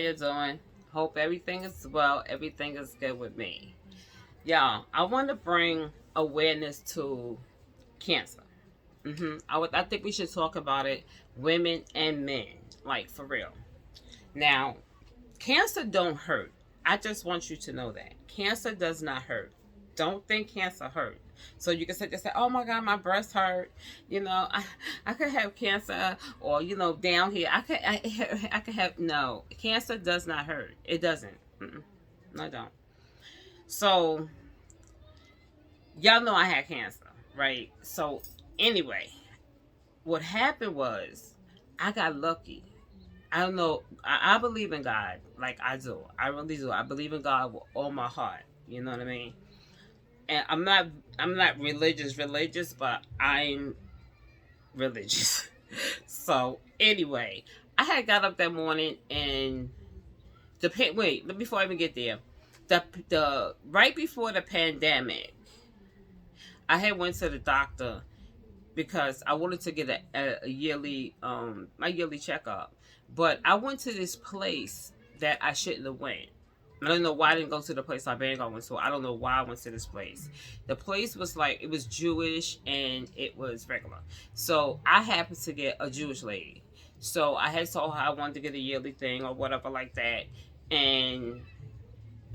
you doing? Hope everything is well. Everything is good with me. Y'all, I want to bring awareness to cancer. I think we should talk about it, women and men, like for real. Now, cancer don't hurt. I just want you to know that cancer does not hurt. Don't think cancer hurt. So you can sit there and say, "Oh my God, my breast hurt." I could have cancer, or down here, I could have no. Cancer does not hurt. It doesn't. No, I don't. So y'all know I had cancer, right? So anyway, what happened was I got lucky. I don't know. I believe in God, like I do. I really do. I believe in God with all my heart. You know what I mean? And I'm not religious, but I'm religious. So anyway, I had got up that morning and wait, before I even get there, the right before the pandemic, I had went to the doctor because I wanted to get a yearly my yearly checkup. But I went to this place that I shouldn't have went. I don't know why I didn't go to the place I been going to. I don't know why I went to this place. The place was like, it was Jewish and it was regular. So I happened to get a Jewish lady. So I had told her I wanted to get a yearly thing or whatever like that. And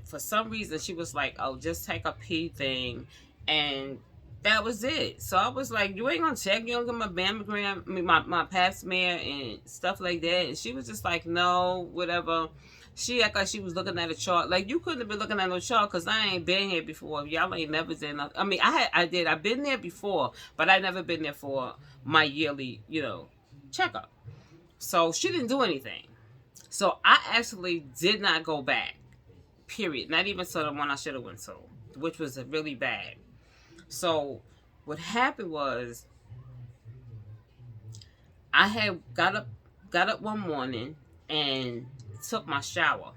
for some reason she was like, "Oh, just take a pee thing," and that was it. So I was like, "You ain't gonna check? You don't get my mammogram, my pap smear and stuff like that?" And she was just like, "No, whatever." She act like she was looking at a chart. Like, you couldn't have been looking at no chart because I ain't been here before. Y'all ain't never done nothing. I mean, I did. I've been there before, but I never been there for my yearly, checkup. So she didn't do anything. So I actually did not go back. Period. Not even to the one I should have went to, which was really bad. So what happened was I had got up one morning and took my shower.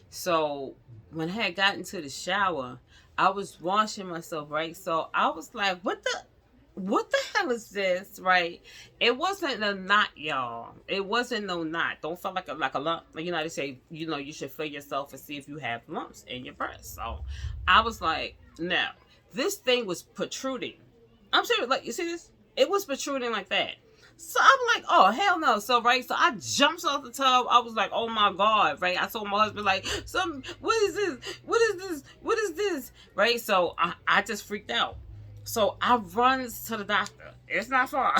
So when I had gotten to the shower, I was washing myself, right? So I was like, what the hell is this, right? It wasn't a knot, y'all. It wasn't no knot. Don't feel like a lump. They say, you should feel yourself and see if you have lumps in your breast. So I was like, no. This thing was protruding. I'm serious. Like, you see this? It was protruding like that. So I'm like, oh hell no. So right, so I jumped off the tub. I was like, oh my God, right? I told my husband, like, what is this? What is this? What is this? Right? So I just freaked out. So I runs to the doctor. It's not far.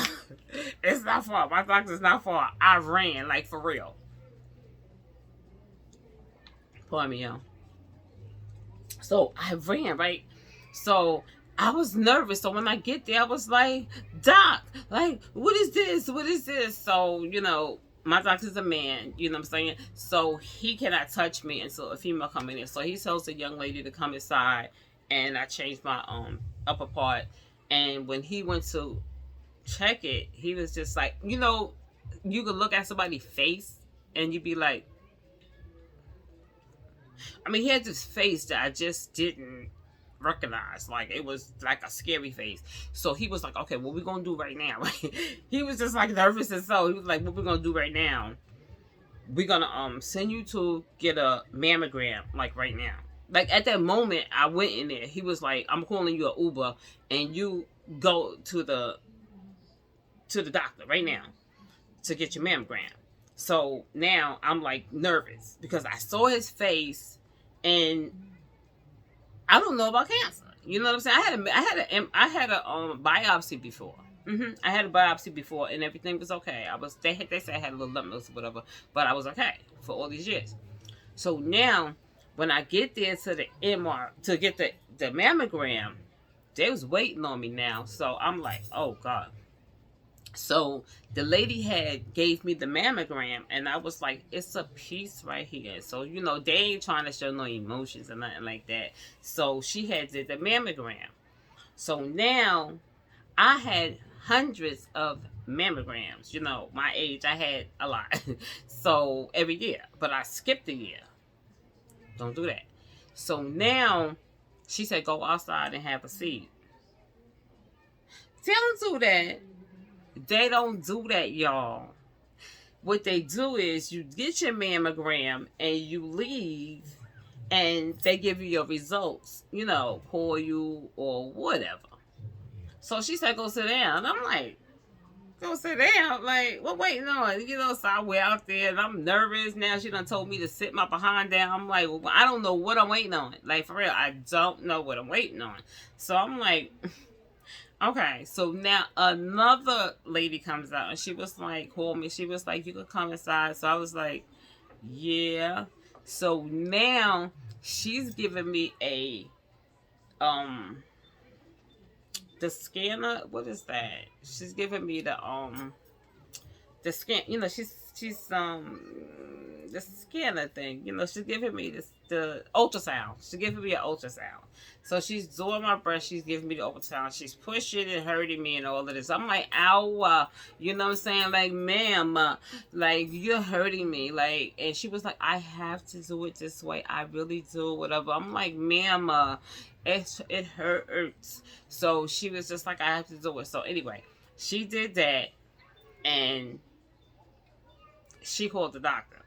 It's not far. My doctor's not far. I ran, like, for real. Pardon me, y'all. So I ran, right? So I was nervous. So when I get there, I was like, "Doc, like, what is this? What is this?" So, my doctor's a man, you know what I'm saying? So he cannot touch me until a female come in. So he tells the young lady to come inside, and I changed my upper part. And when he went to check it, he was just like, you could look at somebody's face and you'd be like, I mean, he had this face that I just didn't recognize. Like, it was like a scary face. So he was like, "Okay, what we gonna do right now?" He was just like nervous, and so he was like, "What we gonna do right now? We're gonna send you to get a mammogram, like, right now." Like, at that moment, I went in there. He was like, "I'm calling you an Uber, and you go to the doctor right now to get your mammogram." So now I'm like nervous because I saw his face, and I don't know about cancer. You know what I'm saying? I had a biopsy before. I had a biopsy before, and everything was okay. They said I had a little lump nose or whatever, but I was okay for all these years. So now, when I get there to the MR to get the mammogram, they was waiting on me now. So I'm like, oh God. So the lady had gave me the mammogram, and I was like, "It's a piece right here." So they ain't trying to show no emotions or nothing like that. So she had did the mammogram. So now I had hundreds of mammograms. My age, I had a lot. So every year, but I skipped a year. Don't do that. So now she said, "Go outside and have a seat." They don't do that. They don't do that, y'all. what they do is you get your mammogram and you leave, and they give you your results, call you or whatever. So she said, go sit down. And I'm like, go sit down? Like, what waiting on? So I went out there and I'm nervous. Now she done told me to sit my behind down. I'm like, well, I don't know what I'm waiting on. Like, for real, I don't know what I'm waiting on. So I'm like, okay. So now another lady comes out and she was like, call me. She was like, you can come inside. So I was like, yeah. So now she's giving me the scanner. What is that? She's giving me the scan. She's the scanner thing. She's giving me the ultrasound. She's giving me an ultrasound. So she's doing my breast. She's giving me the ultrasound. She's pushing and hurting me and all of this. I'm like, ow, you know what I'm saying? Like, ma'am, like, you're hurting me. Like, and she was like, I have to do it this way. I really do, whatever. I'm like, ma'am, it hurts. So she was just like, I have to do it. So anyway, she did that, and she called the doctor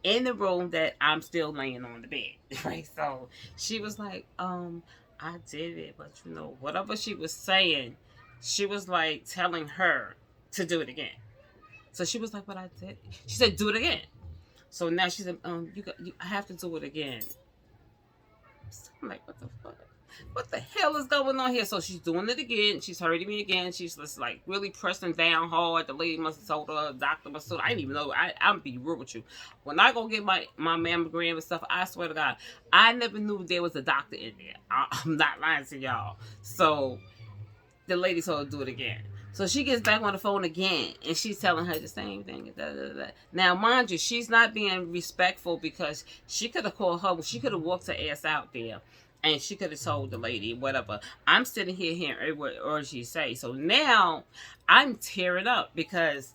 in the room that I'm still laying on the bed, right? So she was like, I did it, but whatever she was saying, she was like telling her to do it again. So she was like, but I did. She said, do it again. So now she said, I have to do it again. So I'm like, what the fuck? What the hell is going on here? So she's doing it again. She's hurting me again. She's just like really pressing down hard. The lady must have told her, doctor must have told her. I didn't even know. I'm be real with you. When I go get my mammogram and stuff, I swear to God, I never knew there was a doctor in there. I'm not lying to y'all. So the lady told her to do it again. So she gets back on the phone again, and she's telling her the same thing. Now, mind you, she's not being respectful, because she could have called her. She could have walked her ass out there, and she could have told the lady, whatever. I'm sitting here hearing every word she say. So now I'm tearing up because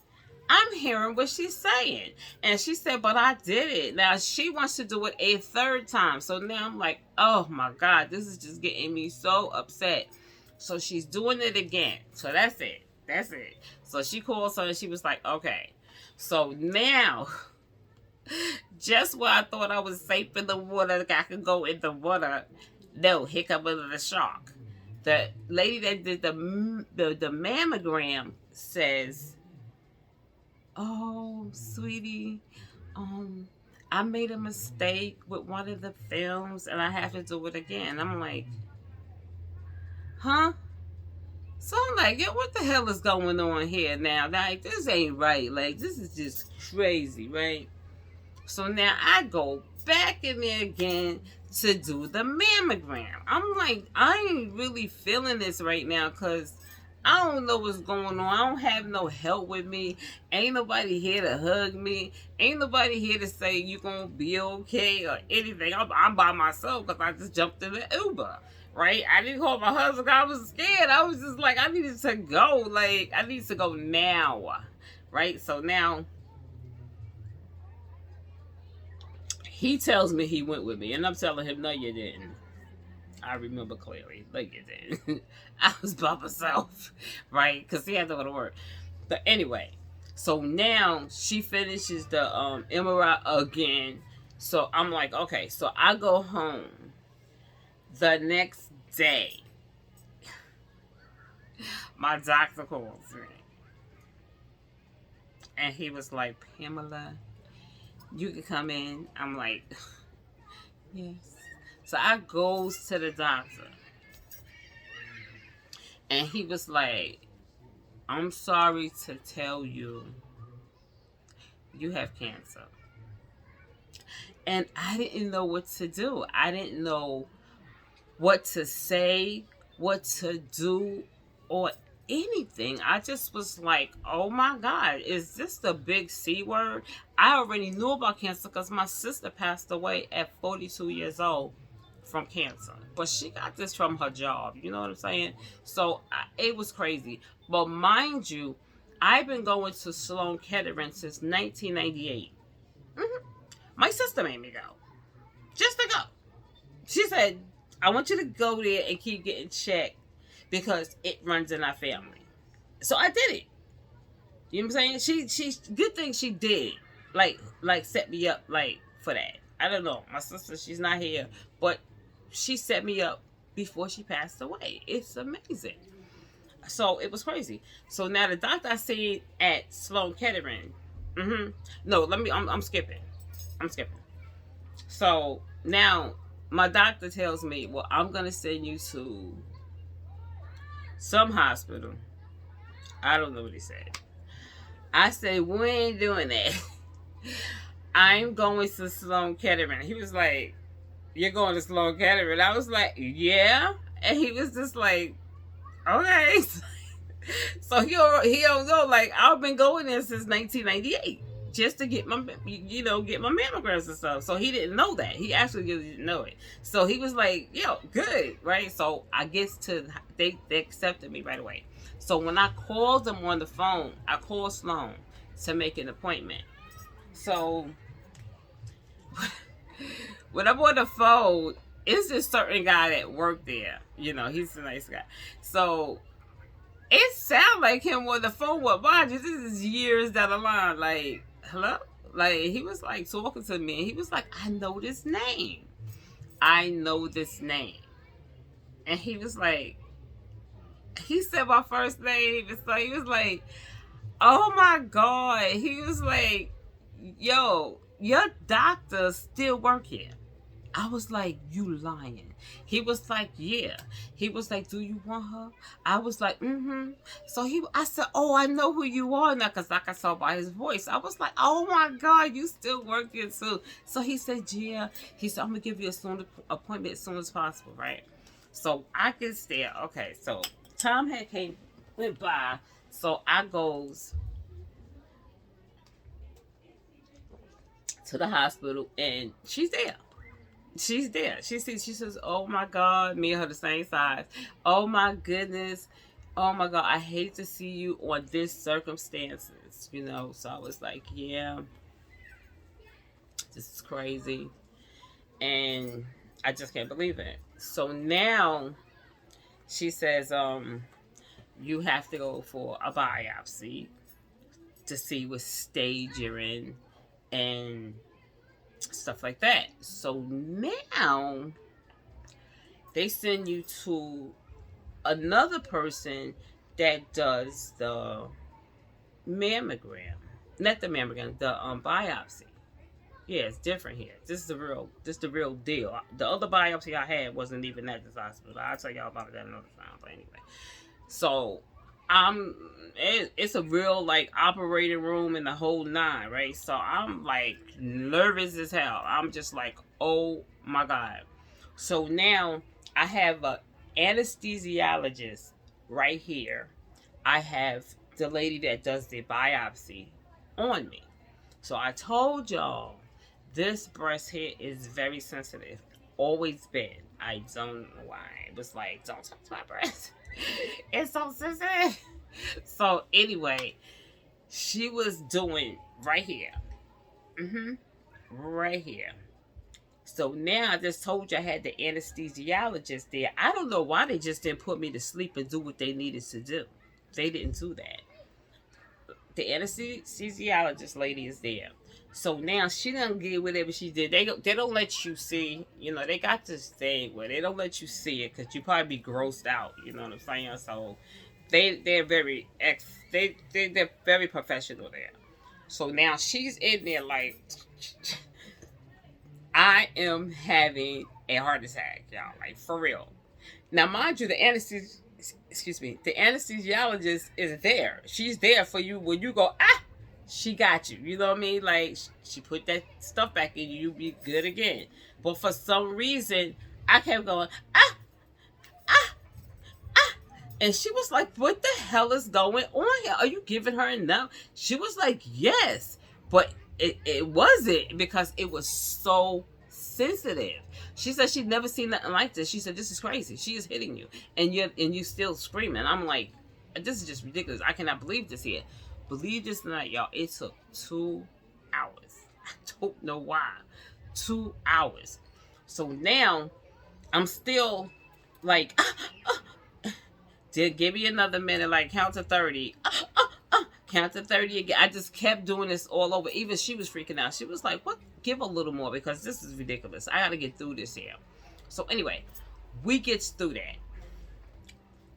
I'm hearing what she's saying. And she said, but I did it. Now she wants to do it a third time. So now I'm like, oh my God, this is just getting me so upset. So she's doing it again. So that's it. That's it. So she calls her and she was like, okay. So now, just when I thought I was safe in the water, like I could go in the water, no, here comes the shark. The lady that did the mammogram says, oh, sweetie, I made a mistake with one of the films and I have to do it again. I'm like, huh? So I'm like, yo, what the hell is going on here now? Like, this ain't right. Like, this is just crazy, right? So now I go back in there again to do the mammogram. I'm like, I ain't really feeling this right now, because I don't know what's going on. I don't have no help with me. Ain't nobody here to hug me. Ain't nobody here to say you gonna be okay or anything. I'm by myself because I just jumped in the Uber. Right? I didn't call my husband. I was scared. I was just like, I needed to go. Like, I need to go now. Right? So now, he tells me he went with me. And I'm telling him, no, you didn't. I remember clearly. No, you didn't. I was by myself. Right? Because he had to go to work. But anyway. So now, she finishes the MRI again. So I'm like, okay. So I go home. The next day, my doctor calls me. And he was like, Pamela, you can come in. I'm like, yes. So I goes to the doctor. And he was like, I'm sorry to tell you, you have cancer. And I didn't know what to do. I didn't know what to say, what to do, or anything. I just was like, oh my God, is this the big C word? I already knew about cancer because my sister passed away at 42 years old from cancer. But she got this from her job, you know what I'm saying? So it was crazy. But mind you, I've been going to Sloan Kettering since 1998. My sister made me go. Just to go. She said, I want you to go there and keep getting checked because it runs in our family. So I did it. You know what I'm saying? She good thing she did. Like set me up like for that. I don't know. My sister, she's not here, but she set me up before she passed away. It's amazing. So it was crazy. So now the doctor I seen at Sloan Kettering. No, let me. I'm skipping. I'm skipping. So now my doctor tells me, well, I'm gonna send you to some hospital. I don't know what he said. I said, we ain't doing that. I'm going to Sloan Kettering. He was like, you're going to Sloan Kettering? I was like, yeah. And he was just like, okay. So he don't know. Like, I've been going there since 1998 just to get my get my mammograms and stuff. So he didn't know that. He actually didn't know it. So he was like, yo, good, right? So I guess they accepted me right away. So when I called them on the phone, I called Sloan to make an appointment. So when I'm on the phone, it's this certain guy that worked there. He's a nice guy. So it sounded like him on the phone with Bonnie. This is years down the line. Like, hello? Like, he was like talking to me, and he was like, I know this name. I know this name. And he was like, he said my first name. So he was like, oh my God. He was like, yo, your doctor still work here. I was like, you lying. He was like, yeah. He was like, do you want her? I was like, mm-hmm. So I said, oh, I know who you are now, because like I saw by his voice. I was like, oh my God, you still work here too. So he said, yeah. He said, I'm going to give you a appointment as soon as possible, right? So I get there. Okay, so time went by. So I goes to the hospital, and she's there. She's there. She says, oh my God, me and her the same size. Oh my goodness. Oh my God, I hate to see you on this circumstances, So I was like, yeah, this is crazy. And I just can't believe it. So now she says, you have to go for a biopsy to see what stage you're in and stuff like that. So now they send you to another person that does the mammogram. Not the mammogram, the biopsy. Yeah, it's different here. This is the real deal. The other biopsy I had wasn't even at this hospital. I'll tell y'all about that another time. But anyway. So it's a real like operating room and the whole nine, right? So I'm like nervous as hell. I'm just like, oh my God. So now I have a anesthesiologist right here. I have the lady that does the biopsy on me. So I told y'all this breast here is very sensitive. Always been. I don't know why. It was like, don't touch my breast. It's so sensitive. So anyway, she was doing right here. Right here. So now I just told you I had the anesthesiologist there. I don't know why they just didn't put me to sleep and do what they needed to do. They didn't do that. The anesthesiologist lady is there. So now she doesn't get whatever she did. They don't let you see. They got this thing where they don't let you see it because you probably be grossed out. You know what I'm saying? So they're very they're very professional there. So now she's in there like, I am having a heart attack, y'all. Like, for real. Now, mind you, the anesthesiologist is there. She's there for you when you go, she got you. You know what I mean? Like, she put that stuff back in you, you'll be good again. But for some reason, I kept going, and she was like, what the hell is going on here? Are you giving her enough? She was like, yes. But it wasn't, because it was so sensitive. She said she'd never seen nothing like this. She said, this is crazy. She is hitting you. And you still screaming. I'm like, this is just ridiculous. I cannot believe this here. Believe this or not, y'all, it took 2 hours. I don't know why. 2 hours. So now, I'm still like, give me another minute, like count to 30. Count to 30 again. I just kept doing this all over. Even she was freaking out. She was like, what? Give a little more because this is ridiculous. I got to get through this here. So anyway, we get through that.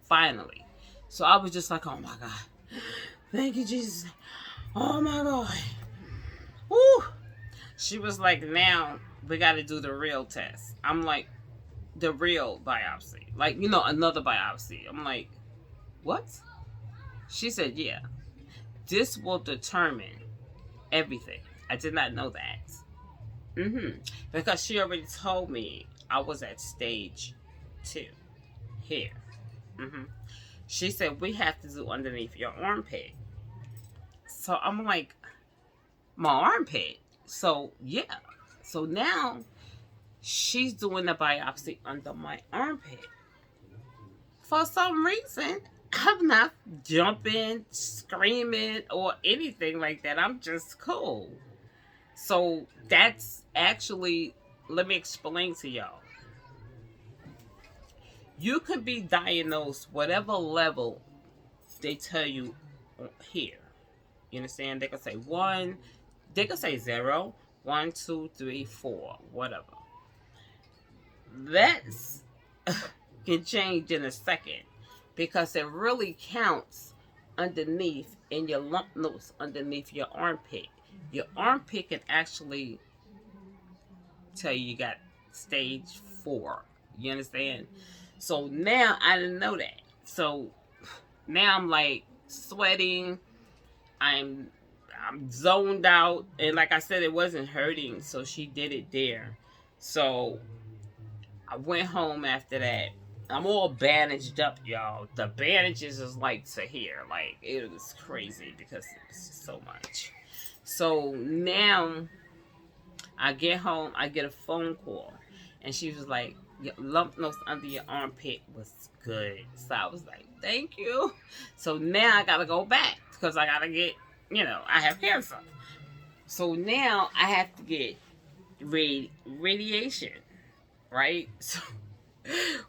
Finally. So I was just like, oh my God. Thank you, Jesus. Oh my God. Woo. She was like, now we got to do the real test. I'm like, the real biopsy. Like, another biopsy. I'm like, what? She said, yeah. This will determine everything. I did not know that. Because she already told me I was at stage 2 here. She said, we have to do underneath your armpit. So I'm like, my armpit? So, yeah. So now, she's doing the biopsy under my armpit. For some reason, I'm not jumping, screaming, or anything like that. I'm just cool. So that's actually, let me explain to y'all. You could be diagnosed whatever level they tell you here. You understand? They could say 1, they could say 0, 1, 2, 3, 4, whatever. That's can change in a second because it really counts underneath in your lump nodes underneath your armpit. Your armpit can actually tell you got stage 4. You understand? So now I didn't know that. So now I'm like sweating. I'm zoned out, and like I said, it wasn't hurting, so she did it there. So I went home after that. I'm all bandaged up, y'all. The bandages is like to here. Like, it was crazy because it was just so much. So now I get home, I get a phone call, and she was like, your lump nodes under your armpit was good. So I was like, thank you. So now I gotta go back because I gotta get, I have cancer. So now I have to get radiation, right? So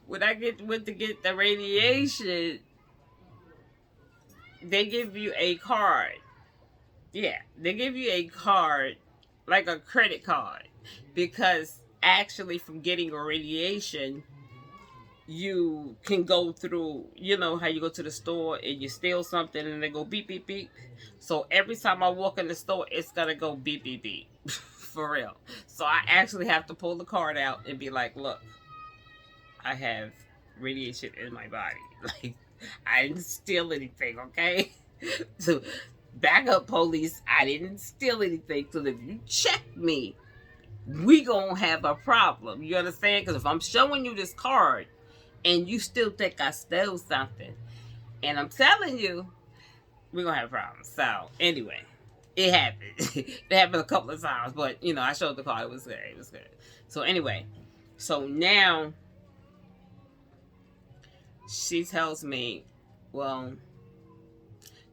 when I went to get the radiation, they give you a card. Yeah, they give you a card, like a credit card, because actually from getting a radiation, you can go through, how you go to the store and you steal something and they go beep, beep, beep. So every time I walk in the store, it's going to go beep, beep, beep. For real. So I actually have to pull the card out and be like, look, I have radiation in my body. Like, I didn't steal anything, okay? So, back up, police. I didn't steal anything. So if you check me, we gonna have a problem. You understand? Because if I'm showing you this card and you still think I stole something, and I'm telling you, we're gonna have problems. So anyway, it happened. It happened a couple of times, but I showed the card. It was good. It was good. So anyway, so now she tells me, well,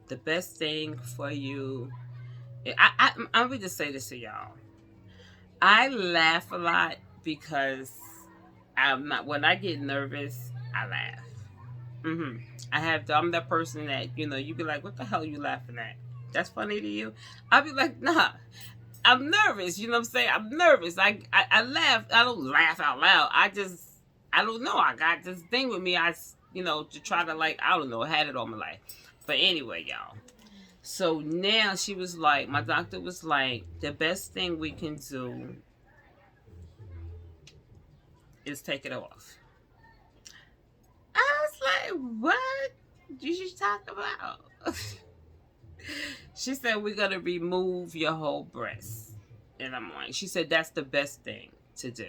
the best thing for you, I would just say this to y'all. I laugh a lot because when I get nervous, I laugh. I'm that person that, you be like, what the hell are you laughing at? That's funny to you? I'll be like, nah, I'm nervous. You know what I'm saying? I'm nervous. I laugh. I don't laugh out loud. I don't know. I got this thing with me. To try to, I don't know, I had it all my life. But anyway, y'all. So now she was like, my doctor was like, the best thing we can do is take it off. I was like, what did you talk about? She said, we're going to remove your whole breast. And I'm like, she said, that's the best thing to do.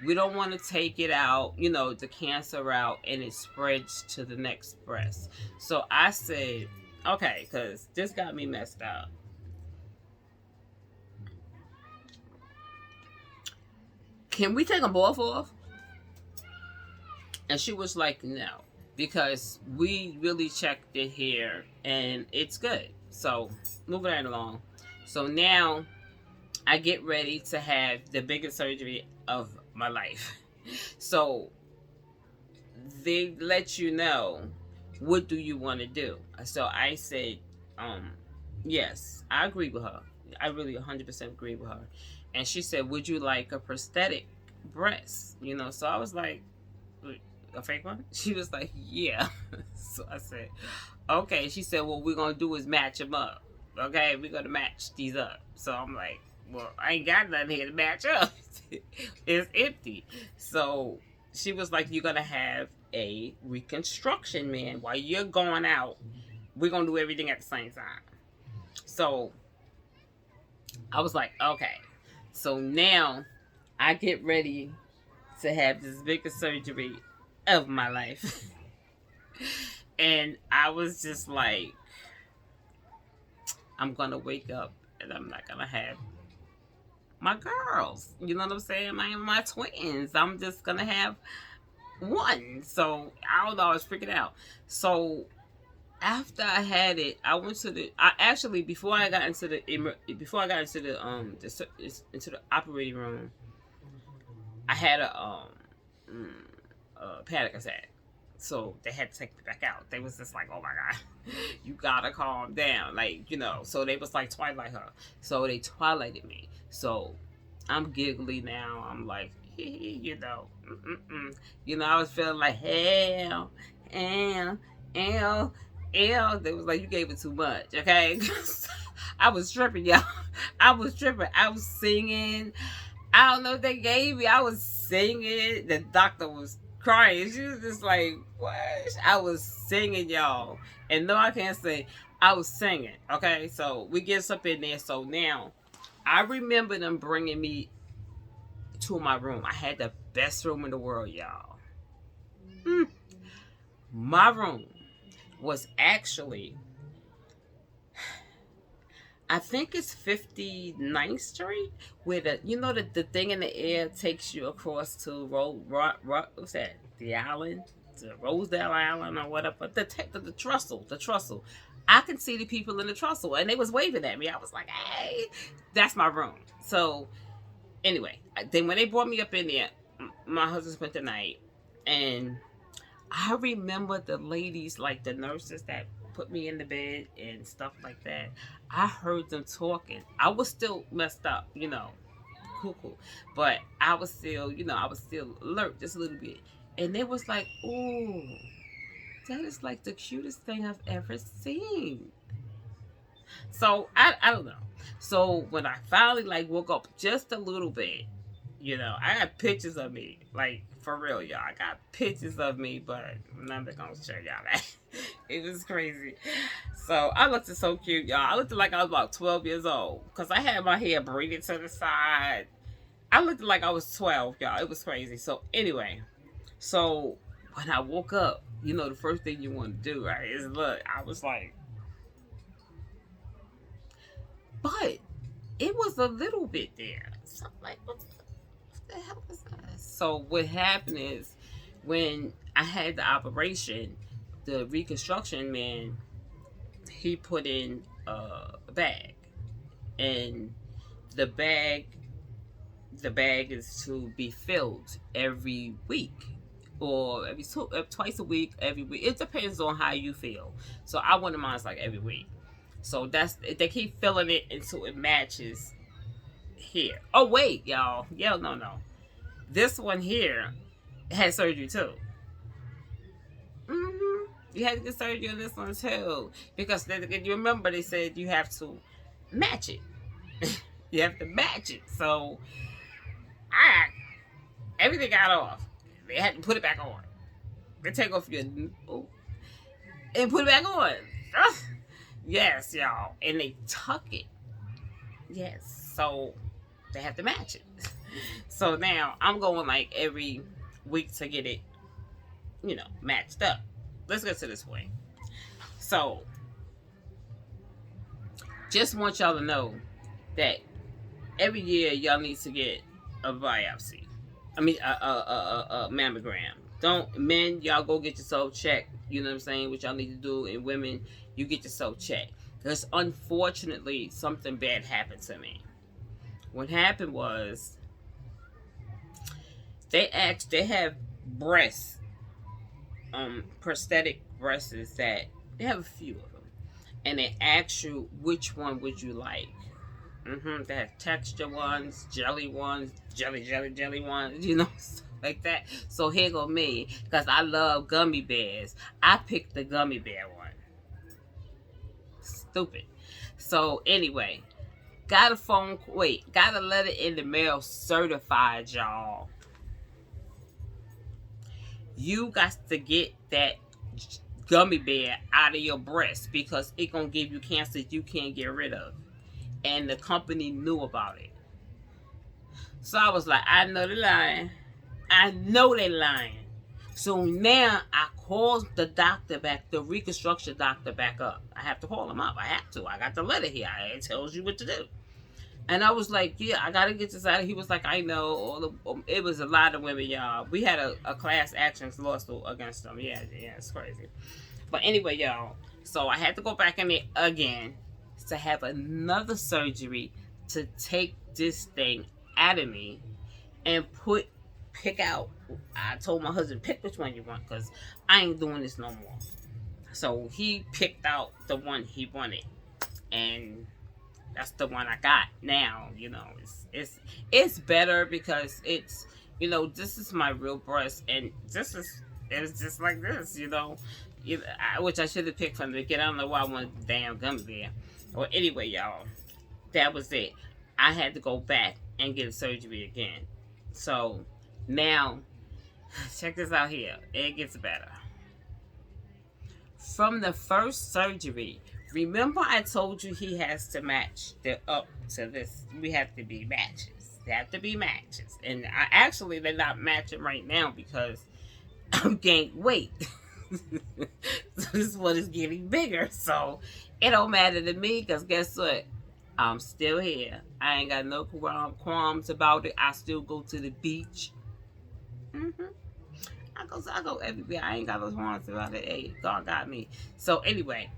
We don't want to take it out, the cancer out, and it spreads to the next breast. So I said, okay, because this got me messed up. Can we take them both off? And she was like, no, because we really checked it here and it's good. So moving right along. So now I get ready to have the biggest surgery of my life. So they let you know, what do you want to do? So I said, Yes, I agree with her. I really 100% agree with her. And she said, "Would you like a prosthetic breast?" So I was like, "A fake one?" She was like, "Yeah." So I said, "Okay." She said, "What we're gonna do is match them up. Okay, we're gonna match these up." So I'm like, "Well, I ain't got nothing here to match up. It's empty." So she was like, "You're gonna have a reconstruction man while you're going out. We're gonna do everything at the same time." So I was like, "Okay." So now I get ready to have this biggest surgery of my life. And I was just like, I'm gonna wake up and I'm not gonna have my girls. You know what I'm saying? My twins. I'm just gonna have one. So I don't know, I was freaking out. So after I had it, I went to the. I actually before I got into the operating room, I had a panic attack. So they had to take me back out. They was just like, "Oh my god, you gotta calm down," So they was like Twilight her. So they twilighted me. So I'm giggly now. I'm like, mm-mm. I was feeling like hell, and they was like, "You gave it too much." Okay, I was tripping, y'all. I was tripping. I was singing. I don't know what they gave me. I was singing. The doctor was crying. She was just like, "What?" I was singing, y'all. And no, I can't sing. I was singing. Okay, so we get up in there. So now, I remember them bringing me to my room. I had the best room in the world, y'all. My room was actually, I think it's 59th Street, where the thing in the air takes you across to what's that? The island, to Rosedale Island or whatever. The trestle. I can see the people in the trestle, and they was waving at me. I was like, "Hey, that's my room." So anyway, then when they brought me up in there, my husband spent the night, and I remember the ladies, like the nurses that put me in the bed and stuff like that. I heard them talking. I was still messed up, cuckoo, but I was still alert just a little bit. And they was like, "Ooh, that is like the cutest thing I've ever seen." So I don't know. So when I finally like woke up just a little bit, I got pictures of me, like for real, y'all. I got pictures of me, but I'm not gonna show y'all that. It was crazy. So I looked so cute, y'all. I looked like I was about 12 years old because I had my hair braided to the side. I looked like I was 12, y'all. It was crazy. So anyway, so when I woke up, the first thing you want to do, right, is look. I was like, but it was a little bit there. So I'm like, what the hell is that? So what happened is when I had the operation, the reconstruction man, he put in a bag, and the bag the bag is to be filled every week or twice a week, every week. It depends on how you feel. So I wanted mine like every week. So they keep filling it until it matches here. Oh wait, y'all. Yeah, no. This one here had surgery too. You had to get surgery on this one too because you remember they said you have to match it. You have to match it. So I everything got off. They had to put it back on. They take off your nipple and put it back on. Yes, y'all. And they tuck it. Yes. So they have to match it. So now I'm going like every week to get it, matched up. Let's get to this point. So just want y'all to know that every year y'all need to get a biopsy. I mean, a mammogram. Don't men, y'all go get yourself checked. You know what I'm saying? What y'all need to do, and women, you get yourself checked. Because unfortunately, something bad happened to me. What happened was they have breasts, prosthetic breasts that they have a few of them, and they ask you which one would you like. They have texture ones, jelly ones, jelly ones, stuff like that. So here go me, because I love gummy bears. I picked the gummy bear one. Stupid. So anyway, got a letter in the mail certified, y'all. You got to get that gummy bear out of your breast because it gonna give you cancer you can't get rid of. And the company knew about it. So I was like, I know they're lying. I know they're lying. So now I called the doctor back, the reconstruction doctor back up. I have to call him up. I have to. I got the letter here. It tells you what to do. And I was like, yeah, I got to get this out. He was like, I know. It was a lot of women, y'all. We had a class actions lawsuit against them. Yeah, it's crazy. But anyway, y'all. So I had to go back in there again to have another surgery to take this thing out of me and pick out. I told my husband, pick which one you want because I ain't doing this no more. So he picked out the one he wanted. And that's the one I got now. It's better because it's, this is my real breast, and it's just like this, which I should have picked from the beginning. I don't know why I wanted the damn gummy bear. Well, anyway, y'all, that was it. I had to go back and get a surgery again. So now, check this out here. It gets better. From the first surgery, remember I told you he has to match up to this. We have to be matches. They have to be matches. And they're not matching right now because I'm gained weight. So this one is getting bigger. So it don't matter to me because guess what? I'm still here. I ain't got no qualms about it. I still go to the beach. I go everywhere. I ain't got those qualms about it. Hey, God got me. So anyway.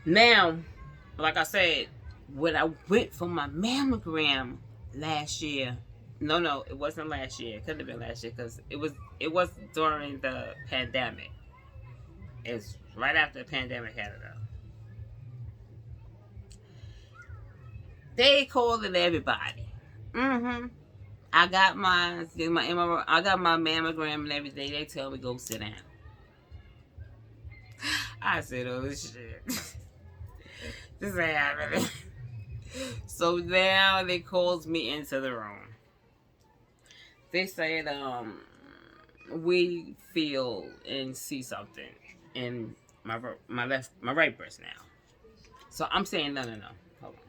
Now, like I said, when I went for my mammogram last year, no, it wasn't last year. It couldn't have been last year because it was during the pandemic. It's right after the pandemic had it up. They called it everybody. I got I got my mammogram and everything. They tell me go sit down. I said, oh shit. This ain't happening. So now they calls me into the room. They said, we feel and see something in my right breast now. So I'm saying, no. Hold on.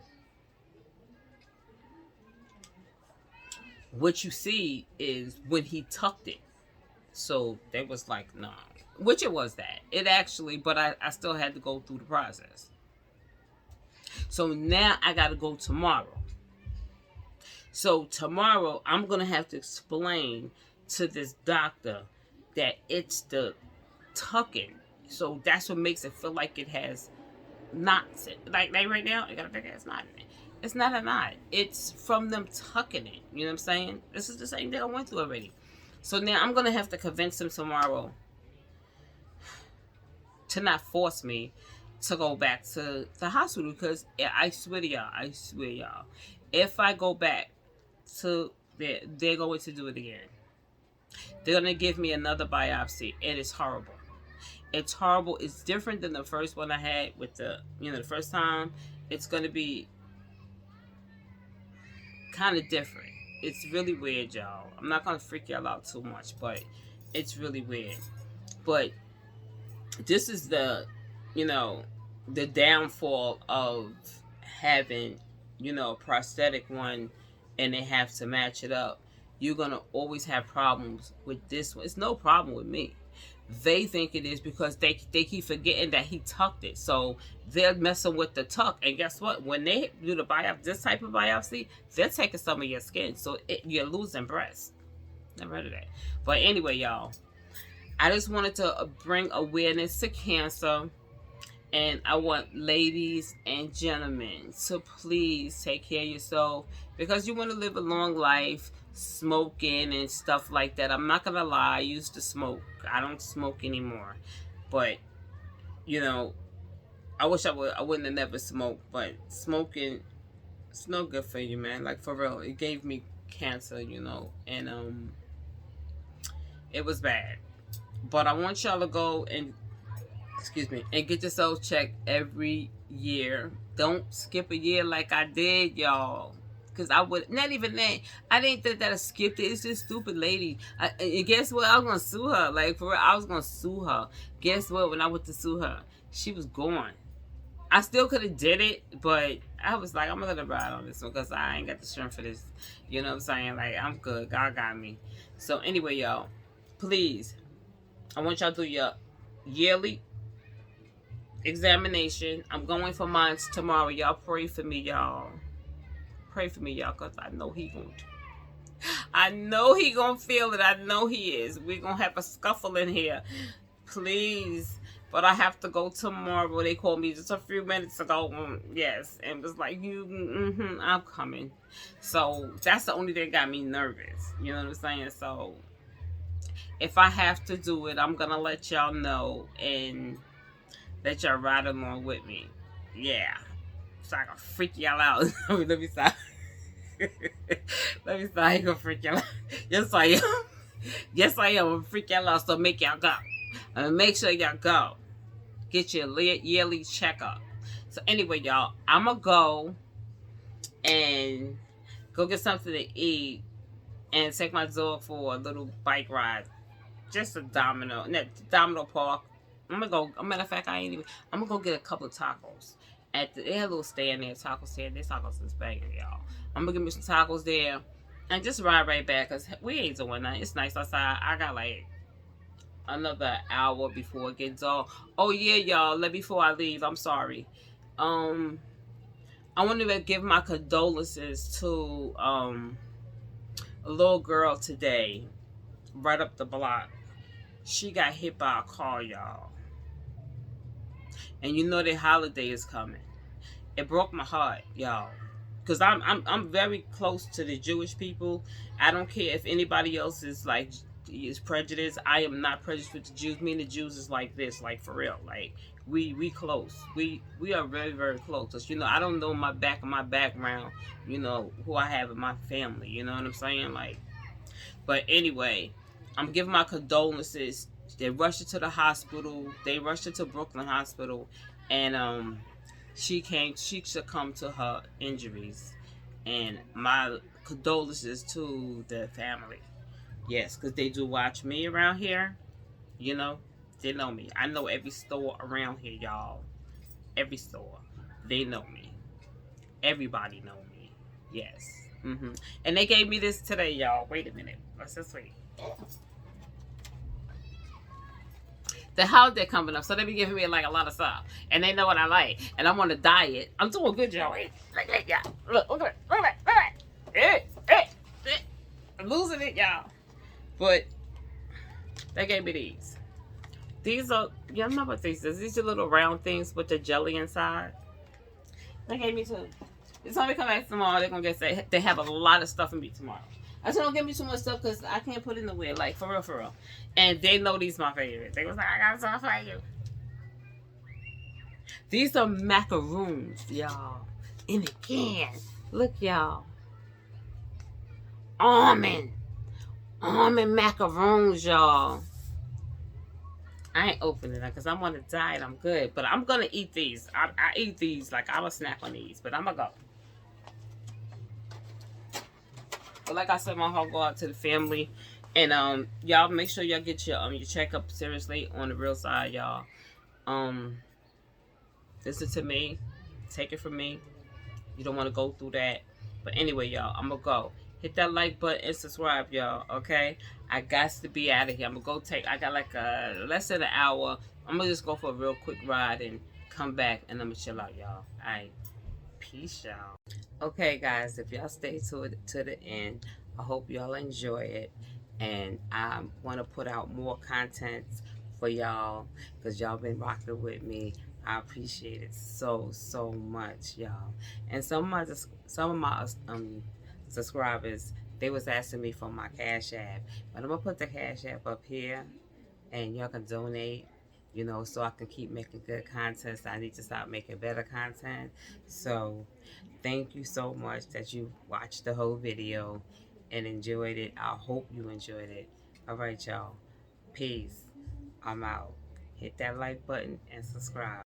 What you see is when he tucked it. So they was like, no. Which it was that. It actually, but I still had to go through the process. So now I got to go tomorrow. So tomorrow I'm going to have to explain to this doctor that it's the tucking. So that's what makes it feel like it has knots. Like right now, I got a big ass knot in it. It's not a knot. It's from them tucking it. You know what I'm saying? This is the same thing I went through already. So now I'm going to have to convince him tomorrow to not force me to go back to the hospital because I swear to y'all, if I go back to there, they're going to do it again. They're going to give me another biopsy. It is horrible. It's horrible. It's different than the first one I had with the first time. It's going to be kind of different. It's really weird, y'all. I'm not going to freak y'all out too much, but it's really weird. But this is the downfall of having, a prosthetic one and they have to match it up. You're going to always have problems with this one. It's no problem with me. They think it is because they keep forgetting that he tucked it. So they're messing with the tuck. And guess what? When they do the biopsy, this type of biopsy, they're taking some of your skin. So you're losing breast. Never heard of that. But anyway, y'all, I just wanted to bring awareness to cancer. And I want ladies and gentlemen to please take care of yourself because you want to live a long life. Smoking and stuff like that. I'm not going to lie. I used to smoke. I don't smoke anymore. But, I wish I wouldn't have never smoked, but smoking, it's no good for you, man. Like, for real, it gave me cancer, and it was bad. But I want y'all to go and, excuse me, and get yourself checked every year. Don't skip a year like I did, y'all. Because I would, not even that. I didn't think that I skipped it. It's just stupid lady. And guess what? I was going to sue her. Like, for real, I was going to sue her. Guess what? When I went to sue her, she was gone. I still could have did it, but I was like, I'm going to ride on this one because I ain't got the strength for this. You know what I'm saying? Like, I'm good. God got me. So, anyway, y'all, please, I want y'all to do your yearly examination. I'm going for mine tomorrow. Y'all pray for me, y'all. Pray for me, y'all, because I know he going to. I know he going to feel it. I know he is. We're going to have a scuffle in here. Please. But I have to go tomorrow. They called me just a few minutes ago. Yes. And it was like, I'm coming. So that's the only thing that got me nervous. You know what I'm saying? So if I have to do it, I'm going to let y'all know and let y'all ride along with me. Yeah. So I can freak y'all out. Let me stop. Let me stop. I ain't gonna freak y'all out. Yes, I am. Yes, I am. I'm gonna freak y'all out. So make y'all go. Make sure y'all go. Get your yearly checkup. So anyway, y'all, I'm gonna go and go get something to eat and take my dog for a little bike ride. Just a Domino Park. I'm gonna go. Matter of fact, I'm gonna go get a couple of tacos. They had a little stand there, taco stand. This tacos is banging, y'all. I'm gonna give me some tacos there, and just ride right back, cause we ain't doing nothing. It's nice outside. I got like another hour before it gets dark. Oh yeah, y'all. Before I leave, I'm sorry. I want to give my condolences to a little girl today, right up the block. She got hit by a car, y'all. And you know the holiday is coming. It broke my heart, y'all. Cause I'm very close to the Jewish people. I don't care if anybody else is prejudiced. I am not prejudiced with the Jews. Me and the Jews is like this, like for real. Like we close. We are very, very close. Cause I don't know my background. Who I have in my family. You know what I'm saying? Like, but anyway, I'm giving my condolences. They rushed her to the hospital. They rushed her to Brooklyn Hospital, and she succumbed to her injuries. And my condolences to the family. Yes, because they do watch me around here. They know me. I know every store around here, y'all. Every store. They know me. Everybody know me. Yes. And they gave me this today, y'all. Wait a minute. Let's just wait. The holiday coming up, so they be giving me like a lot of stuff, and they know what I like, and I'm on a diet. I'm doing good, y'all. Look at y'all. Look at it. I'm losing it, y'all. But they gave me these. These are, y'all know what these is. These are little round things with the jelly inside. They gave me two. It's when we come back tomorrow, they're gonna they have a lot of stuff in me tomorrow. I said, don't give me too much stuff because I can't put it in the way. Like, for real, for real. And they know these my favorite. They was like, I got something for you. These are macaroons, y'all. In a can. Look, y'all. Almond macaroons, y'all. I ain't opening it because I'm on a diet. I'm good. But I'm going to eat these. I eat these. Like, I will snack on these. But I'm going to go. But like I said, my heart go out to the family, and y'all make sure y'all get your checkup seriously on the real side, y'all. Listen to me, take it from me. You don't want to go through that. But anyway, y'all, I'm gonna go. Hit that like button and subscribe, y'all. Okay, I got to be out of here. I'm gonna go I got like less than an hour. I'm gonna just go for a real quick ride and come back, and I'm gonna chill out, y'all. All right. Peace, y'all. Okay, guys, if y'all stay to the end, I hope y'all enjoy it. And I want to put out more content for y'all because y'all been rocking with me. I appreciate it so much, y'all. And some of my subscribers, they was asking me for my Cash App, but I'm gonna put the Cash App up here, and y'all can donate. you know, so I can keep making good content. So I need to start making better content. So thank you so much that you watched the whole video and enjoyed it. I hope you enjoyed it. All right, y'all. Peace. I'm out. Hit that like button and subscribe.